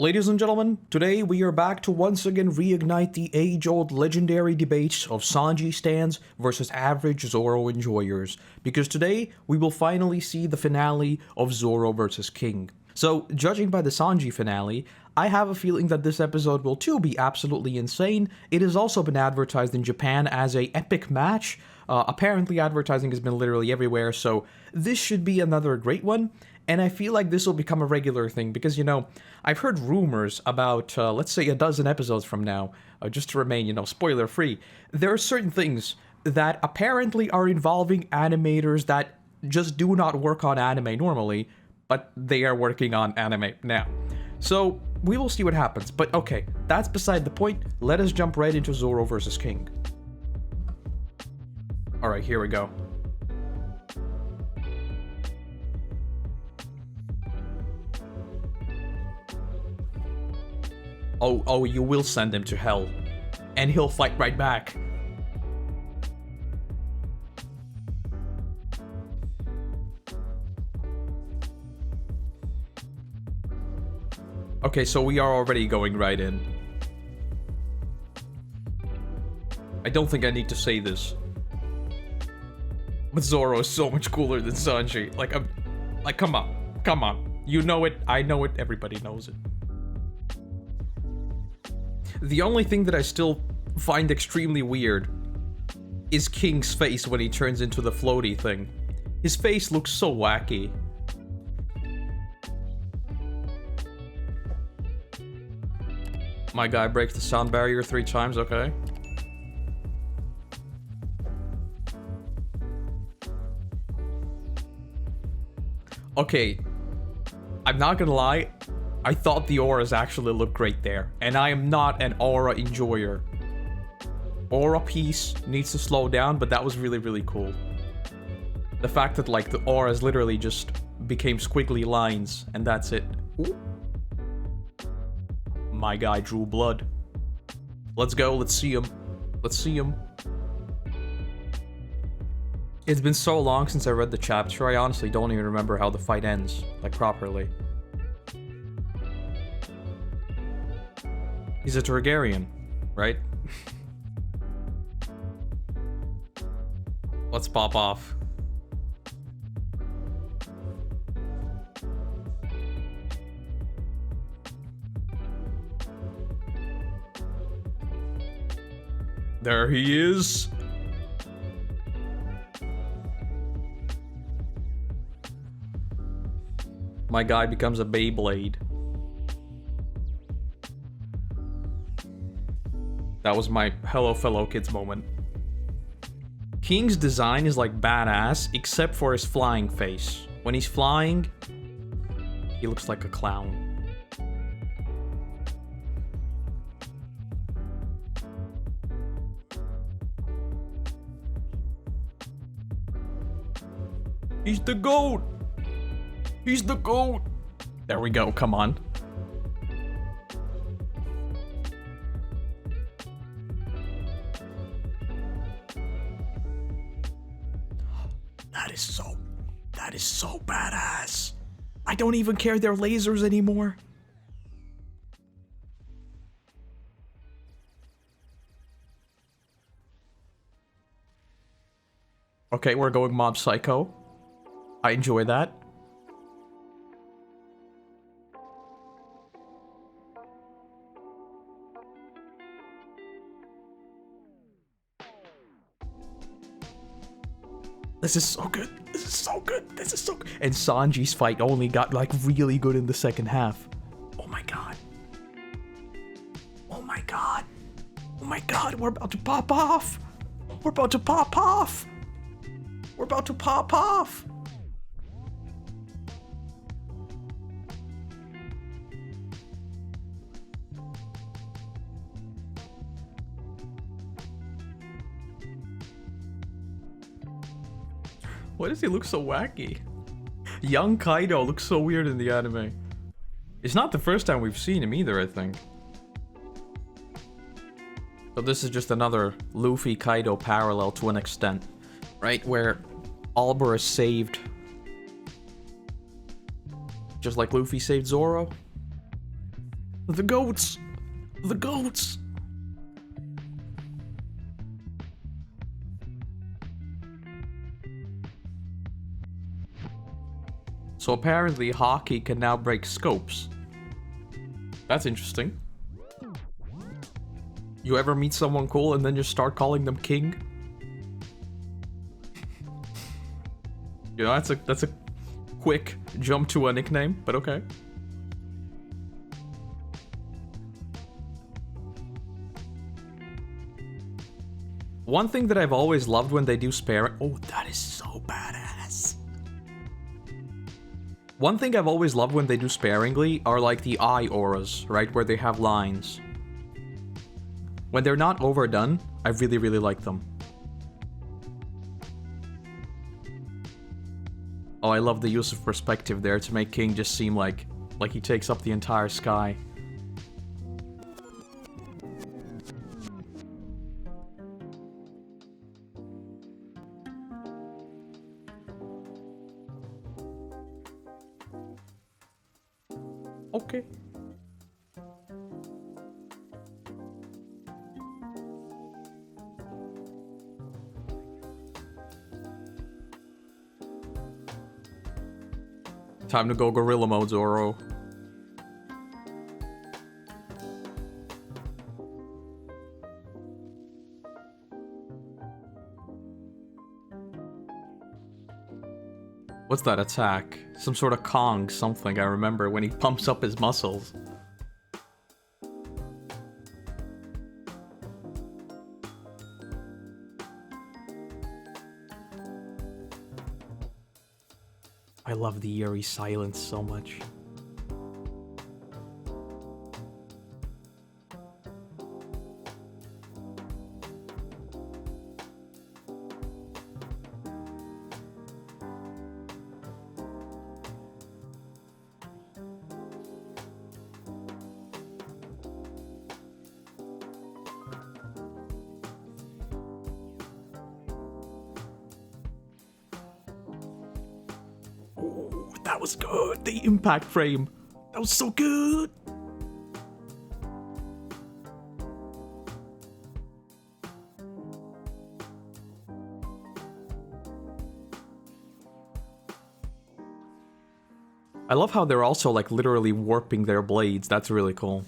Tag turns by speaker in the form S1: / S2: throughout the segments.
S1: Ladies and gentlemen, today we are back to once again reignite the age-old legendary debates of Sanji stans versus average Zoro enjoyers, because today we will finally see the finale of Zoro versus King. So, judging by the Sanji finale, I have a feeling that this episode will too be absolutely insane. It has also been advertised in Japan as a epic match. Apparently advertising has been literally everywhere, so this should be another great one. And I feel like this will become a regular thing because, I've heard rumors about, let's say, a dozen episodes from now, just to remain, spoiler-free. There are certain things that apparently are involving animators that just do not work on anime normally, but they are working on anime now. So, we will see what happens. But okay, that's beside the point. Let us jump right into Zoro versus King. Alright, here we go. Oh, you will send him to hell. And he'll fight right back. Okay, so we are already going right in. I don't think I need to say this. But Zoro is so much cooler than Sanji. Like, come on. You know it, I know it, everybody knows it. The only thing that I still find extremely weird is King's face when he turns into the floaty thing. His face looks so wacky. My guy breaks the sound barrier 3 times, okay. Okay, I'm not gonna lie, I thought the auras actually looked great there, and I am not an aura enjoyer. Aura piece needs to slow down, but that was really, really cool. The fact that, like, the auras literally just became squiggly lines, and that's it. Ooh. My guy drew blood. Let's go, let's see him. Let's see him. It's been so long since I read the chapter, I honestly don't even remember how the fight ends, like, properly. He's a Targaryen, right? Let's pop off. There he is. My guy becomes a Beyblade. That was my hello fellow kids moment. King's design is like badass, except for his flying face. When he's flying, he looks like a clown. He's the GOAT! He's the GOAT! There we go, come on. That is so badass. I don't even care they're lasers anymore. Okay, we're going Mob Psycho. I enjoy that. This is so good. This is so good. This is so good. And Sanji's fight only got, like, really good in the second half. Oh my god. Oh my god. Oh my god, we're about to pop off. We're about to pop off. We're about to pop off. Why does he look so wacky? Young Kaido looks so weird in the anime. It's not the first time we've seen him either, I think. So this is just another Luffy-Kaido parallel to an extent. Right? Where Albor is saved. Just like Luffy saved Zoro. The goats! The goats! So apparently hockey can now break scopes. That's interesting. You ever meet someone cool and then just start calling them king? You know, that's a quick jump to a nickname, but okay. One thing that I've always loved when they do sparing— oh, that is so badass. One thing I've always loved when they do sparingly are like the eye auras, right? Where they have lines. When they're not overdone, I really, really like them. Oh, I love the use of perspective there to make King just seem like he takes up the entire sky. Okay. Time to go gorilla mode, Zoro. What's that attack? Some sort of Kong something, I remember, when he pumps up his muscles. I love the eerie silence so much. Ooh, that was good. The impact frame. That was so good. I love how they're also like literally warping their blades. That's really cool.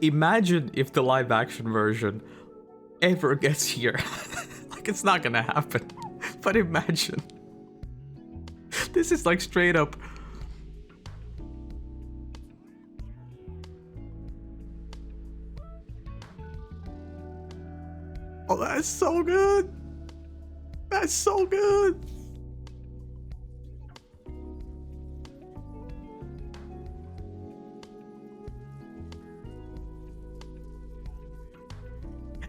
S1: Imagine if the live action version ever gets here. Like, it's not gonna happen. But imagine. This is like straight up. Oh, that's so good. That's so good.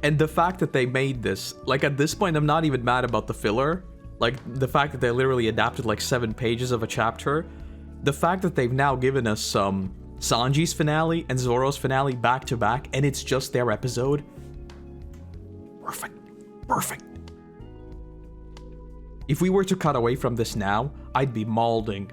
S1: And the fact that they made this, like at this point, I'm not even mad about the filler. Like the fact that they literally adapted like 7 pages of a chapter. The fact that they've now given us Sanji's finale and Zoro's finale back to back, and it's just their episode. Perfect. Perfect. If we were to cut away from this now, I'd be mauling.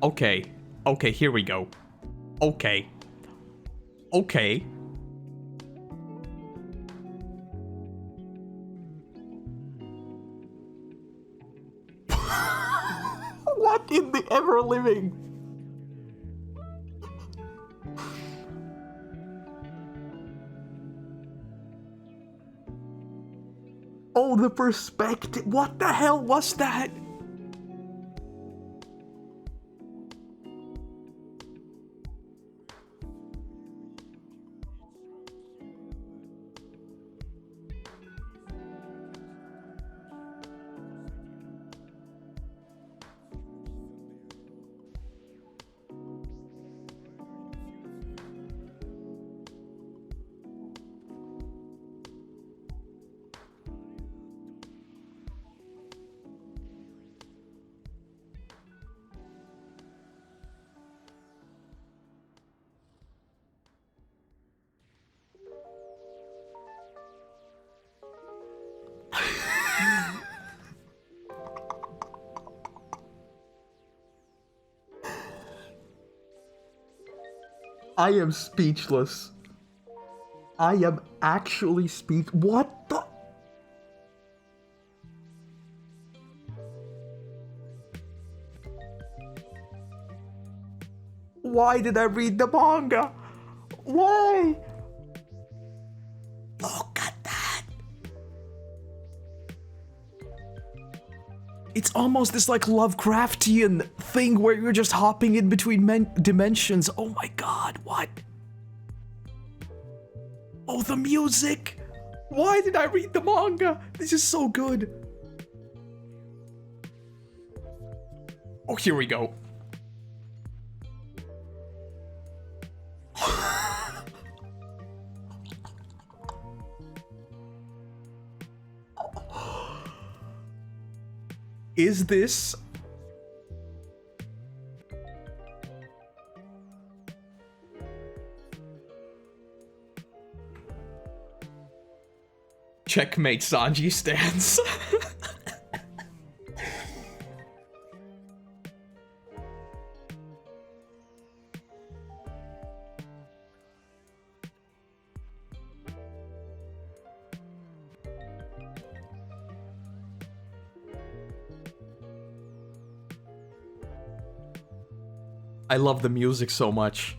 S1: Okay. Okay, here we go. Okay. Okay. What in the ever living? Oh, the perspective. What the hell was that? I am speechless. I am actually what the? Why did I read the manga? Why? Look at that. It's almost this like Lovecraftian thing where you're just hopping in between dimensions. Oh my god, what? Oh, the music! Why did I read the manga? This is so good. Oh, here we go. Is this... Checkmate, Sanji stands. I love the music so much.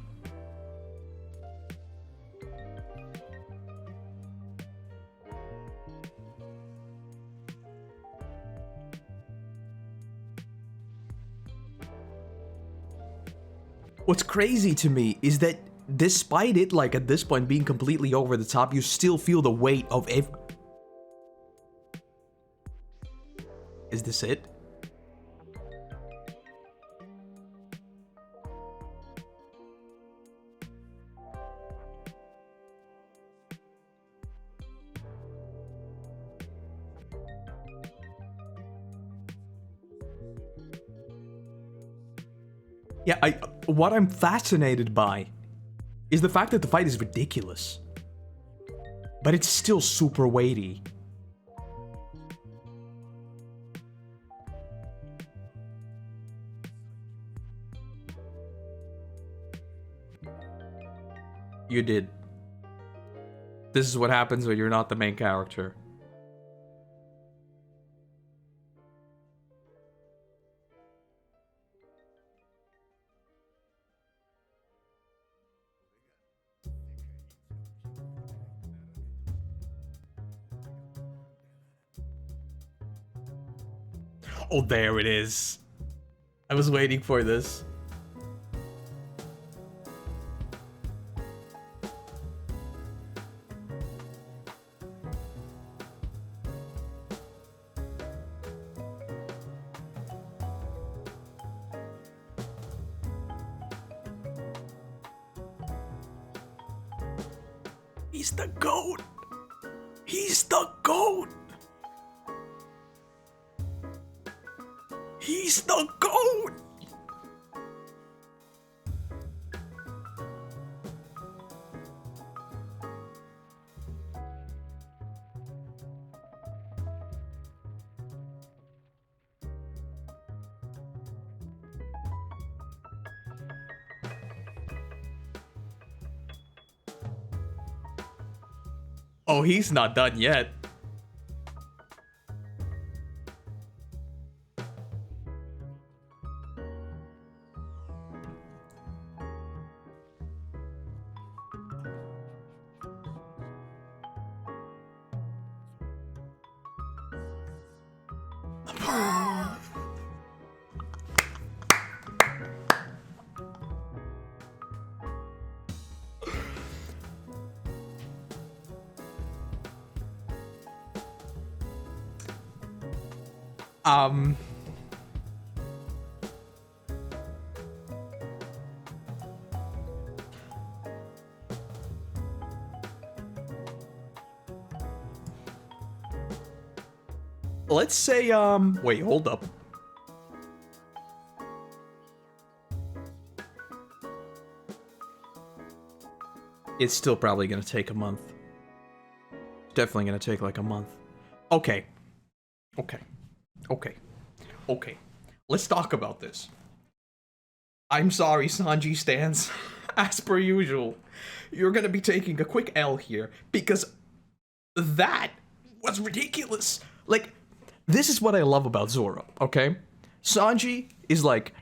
S1: What's crazy to me is that despite it, like at this point being completely over the top, you still feel the weight of Is this it? Yeah, what I'm fascinated by is the fact that the fight is ridiculous, but it's still super weighty. You did. This is what happens when you're not the main character. Oh, there it is. I was waiting for this. He's the GOAT! He's the GOAT! He's the GOAT! Oh, he's not done yet. Let's say, wait, hold up. It's still probably gonna take a month. Definitely gonna take like a month. Okay. Okay. Okay. Okay. Let's talk about this. I'm sorry, Sanji stans. as per usual, you're gonna be taking a quick L here because that was ridiculous. Like, this is what I love about Zoro, okay? Sanji is like,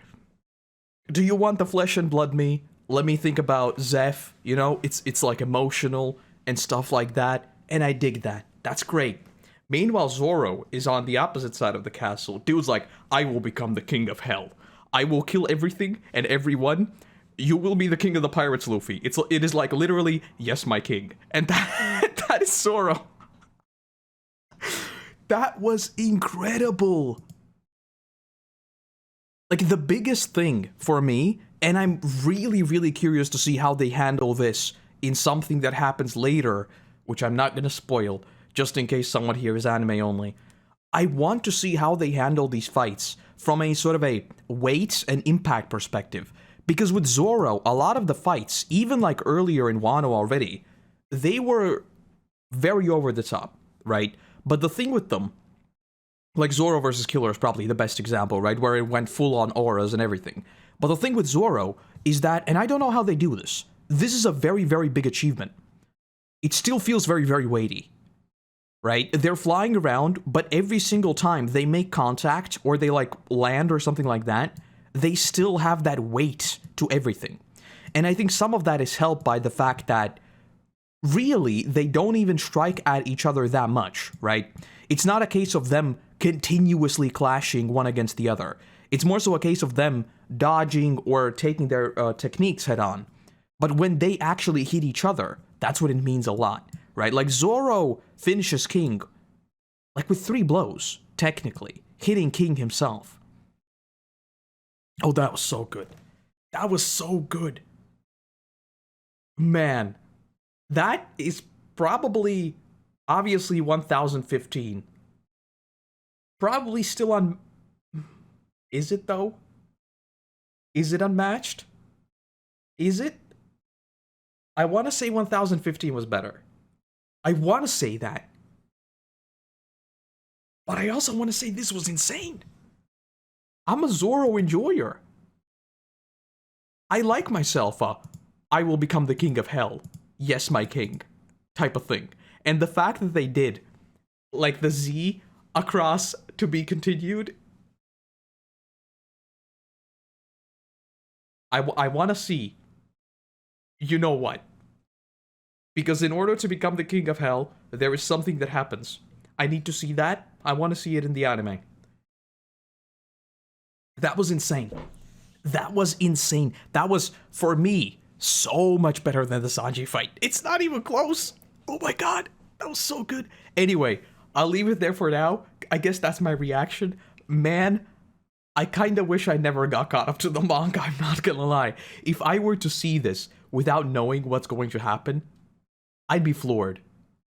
S1: do you want the flesh and blood me? Let me think about Zeph, you know? It's like emotional and stuff like that, and I dig that. That's great. Meanwhile, Zoro is on the opposite side of the castle. Dude's like, I will become the king of hell. I will kill everything and everyone. You will be the king of the pirates, Luffy. It is like literally, yes, my king. And that is Zoro. That was incredible. Like, the biggest thing for me, and I'm really, really curious to see how they handle this in something that happens later, which I'm not gonna spoil, just in case someone here is anime only. I want to see how they handle these fights from a sort of a weight and impact perspective. Because with Zoro, a lot of the fights, even like earlier in Wano already, they were very over the top, right? But the thing with them, like Zoro versus Killer is probably the best example, right? Where it went full on auras and everything. But the thing with Zoro is that, and I don't know how they do this, this is a very, very big achievement. It still feels very, very weighty, right? They're flying around, but every single time they make contact or they like land or something like that, they still have that weight to everything. And I think some of that is helped by the fact that really they don't even strike at each other that much, right? It's not a case of them continuously clashing one against the other. It's more so a case of them dodging or taking their techniques head on. But when they actually hit each other, that's what it means a lot, right? Like Zoro finishes King like with 3 blows, technically, hitting King himself. Oh, that was so good. That was so good. Man, that is probably, obviously 1015. Probably still on... Is it though? Is it unmatched? Is it? I want to say 1015 was better. I want to say that. But I also want to say this was insane. I'm a Zoro enjoyer. I like myself I will become the king of hell. Yes, my king. Type of thing. And the fact that they did, like the Z across to be continued, I want to see, you know what? Because in order to become the king of hell, there is something that happens. I need to see that. I want to see it in the anime. That was insane. That was insane. That was, for me, so much better than the Sanji fight. It's not even close. Oh my god. That was so good. Anyway, I'll leave it there for now. I guess that's my reaction. Man, I kinda wish I never got caught up to the manga, I'm not gonna lie. If I were to see this without knowing what's going to happen, I'd be floored.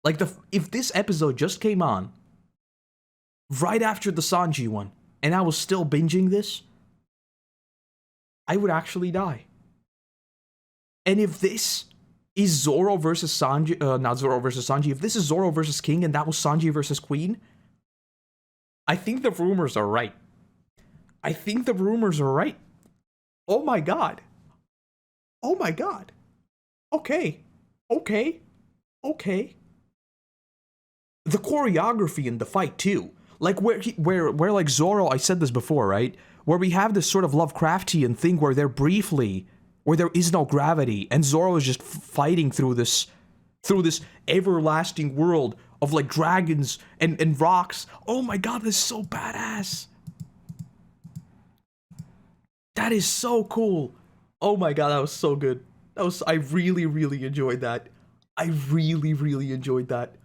S1: Like, if this episode just came on right after the Sanji one, and I was still binging this, I would actually die. And if this is Zoro versus Sanji, not Zoro versus Sanji, if this is Zoro versus King and that was Sanji versus Queen, I think the rumors are right. I think the rumors are right. Oh my god. Oh my god. Okay. Okay. Okay. The choreography in the fight too. Like where like Zoro, I said this before, right? Where we have this sort of Lovecraftian thing where where there is no gravity, and Zoro is just fighting through this everlasting world of like dragons and rocks. Oh my god, this is so badass. That is so cool. Oh my god, that was so good. I really, really enjoyed that. I really, really enjoyed that.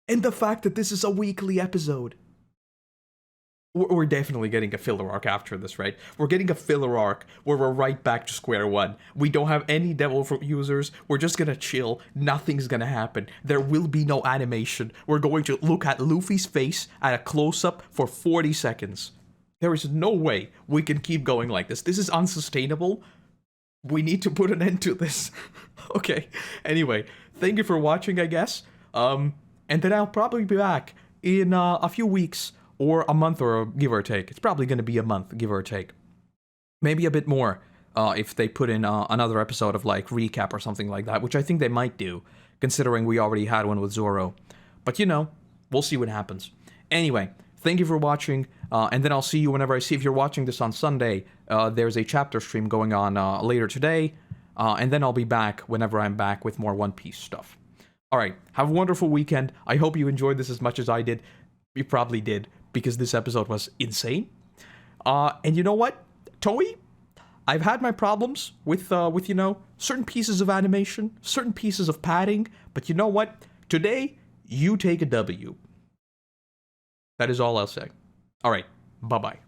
S1: And the fact that this is a weekly episode. We're definitely getting a filler arc after this, right? We're getting a filler arc where we're right back to square one. We don't have any devil fruit users. We're just gonna chill. Nothing's gonna happen. There will be no animation. We're going to look at Luffy's face at a close-up for 40 seconds. There is no way we can keep going like this. This is unsustainable. We need to put an end to this. Okay. Anyway, thank you for watching, I guess. And then I'll probably be back in a few weeks or a month, or give or take. It's probably going to be a month, give or take. Maybe a bit more. if they put in another episode of like recap or something like that, which I think they might do, considering we already had one with Zoro. But you know, we'll see what happens. Anyway, thank you for watching, and then I'll see you whenever I see. If you're watching this on Sunday, there's a chapter stream going on later today, and then I'll be back whenever I'm back with more One Piece stuff. Alright, have a wonderful weekend. I hope you enjoyed this as much as I did. You probably did, because this episode was insane. And you know what, Toei? I've had my problems with you know, certain pieces of animation, certain pieces of padding, but you know what? Today, you take a W. That is all I'll say. Alright, bye-bye.